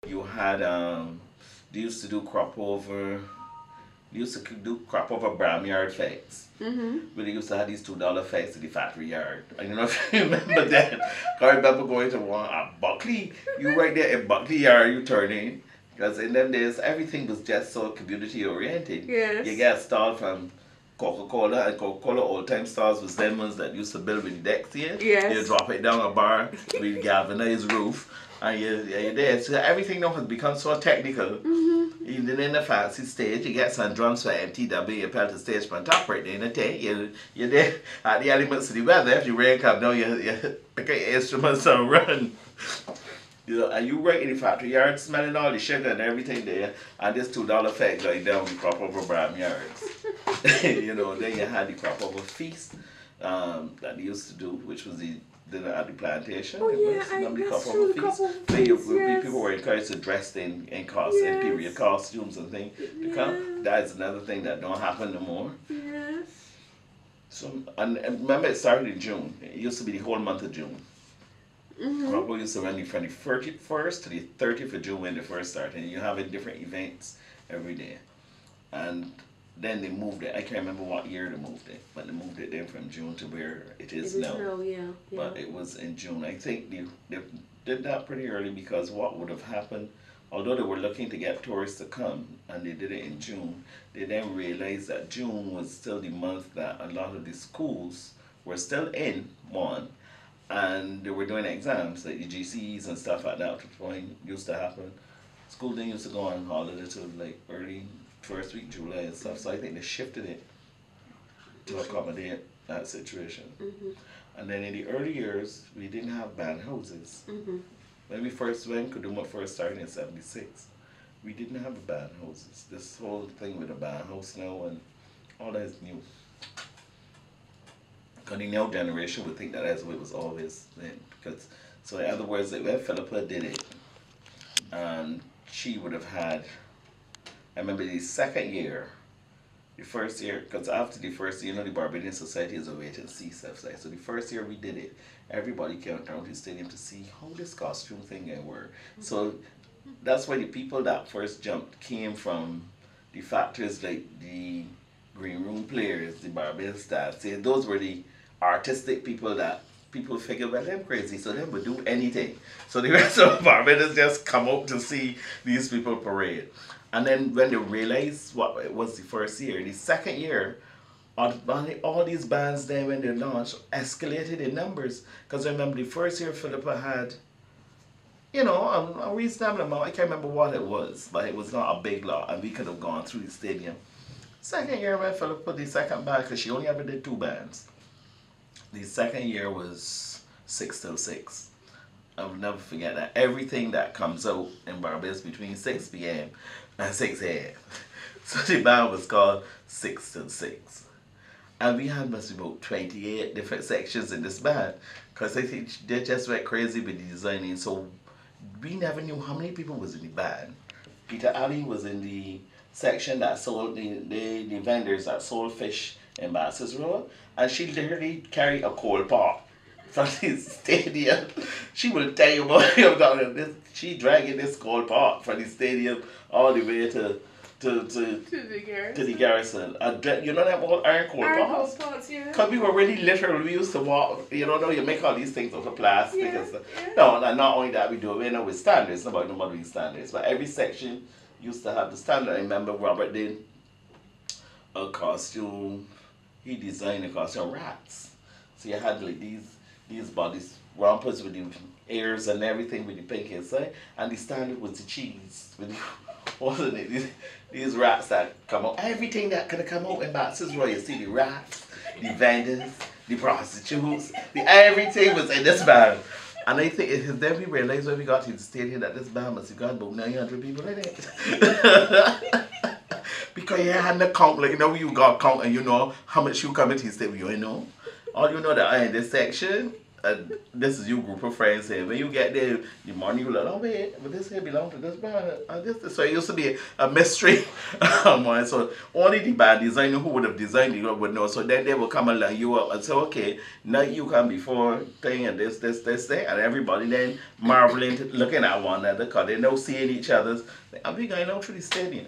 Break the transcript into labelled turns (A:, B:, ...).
A: You had they used to do crop over. They used to do crop over Bramyard fights. But they used to have these $2 fights in the factory yard. I don't know if you remember that. I remember going to one at Buckley. You right there in Buckley yard, you turn in. Because in them days, everything was just so community oriented.
B: Yes.
A: You get a stall from Coca-Cola, and Coca-Cola old-time stores was them ones that used to build with the decks here.
B: Yes.
A: You drop it down a bar with galvanized roof, and you're there. So everything now has become so technical. Even in the fancy stage, you get some drums for MTW, you pelt the stage on top right there in the day. You're there at the elements of the weather. If you rain come down, you pick up your instruments and run. You know, and you right in the factory yard smelling all the sugar and everything there, and this $2 fat going down the crop over Bram yards. You know, then you had the crop over feast that they used to do, which was the dinner at the plantation.
B: Oh yeah,
A: that's
B: true. The crop over feast, yes.
A: People were encouraged to dress in period costumes and things. Because that is another thing that don't happen no more.
B: Yes.
A: So and remember, it started in June. It used to be the whole month of June. Crop over used to run from the 31st to the 30th of June when they first started. And you have different events every day. And then they moved it. I can't remember what year they moved it, but they moved it then from June to where it is now.
B: Yeah.
A: But it was in June. I think they did that pretty early because what would have happened, although they were looking to get tourists to come and they did it in June, they then realized that June was still the month that a lot of the schools were still in one, and they were doing exams like the GCEs and stuff like that. When used to happen, school then used to go on holiday to like early first week July and stuff. So I think they shifted it to accommodate that situation. And then in the early years, we didn't have band houses. When we first went, Kaduma first started in '76, we didn't have a band houses. This whole thing with a band house now and all that is new. Because the new generation would think that that's what it was always been. Because, so in other words, like when Philippa did it, she would have had, I remember the second year, the first year, because after the first year, you know, the Barbadian Society is a wait and see stuff. So the first year we did it, everybody came down to the stadium to see how this costume thing can work. So that's why the people that first jumped came from the factors like the green room players, the Barbados staff. See, those were the artistic people that people figured, well, them crazy, so they would do anything. So the rest of Barbados just come up to see these people parade. And then when they realized what it was the first year, the second year, all these bands then when they launched escalated in numbers. Because I remember the first year Philippa had, you know, a reasonable amount. I can't remember what it was, but it was not a big lot, and we could have gone through the stadium. Second year when Philippa put the second band, because she only ever did 2 bands. The second year was 6 till 6. I will never forget that. Everything that comes out in Barbados between 6 p.m. and 6 a.m. So the band was called 6 till 6. And we had must be about 28 different sections in this band. Because I think they just went crazy with the designing. So we never knew how many people was in the band. Peter Ali was in the section that sold the vendors that sold fish in Bass's Road. And she literally carried a coal pot from the stadium. She will tell you about this. She dragging this coal pot from the stadium all the way to the garrison. You know that old iron coal pots?
B: Yeah.
A: Because we were really literal. We used to walk, you know, you make all these things out of plastic and stuff. No, not only that, we do it with standards. Nobody with standards. But every section used to have the standard. I remember Robert did a costume. He designed a costume, rats. So you had like these bodies, rompers with the ears and everything with the pink inside. And the standard was the cheese. With the, wasn't it? These rats that come out. Everything that could have come out in Baxter's Roy. You see the rats, the vendors, the prostitutes, everything was in this band. And I think then we realized when we got to the stadium that this band must have got about 900 people in it. Because you had to count, like, you know, you got count and you know how much you come into the stadium, you know. All you know that I in this section, this is your group of friends here. When you get there, the money you like, oh wait, but this here belong to this band. So it used to be a mystery. So only the band designer who would have designed it would know. So then they will come and line you up and say, okay, now you come before thing and this, and everybody then marveling, looking at one another because they're now seeing each other's. I'm going out to the stadium.